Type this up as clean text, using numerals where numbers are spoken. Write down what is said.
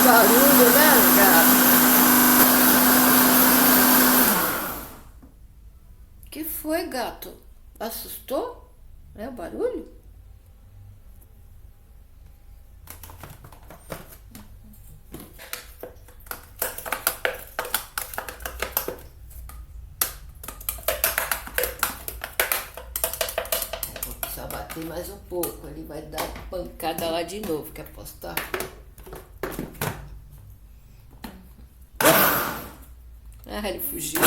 barulho, né, gato? Que foi, gato? Assustou? É o barulho? Vou precisar bater mais um pouco. Ele vai dar pancada lá de novo. Quer apostar? Ah, ele fugiu.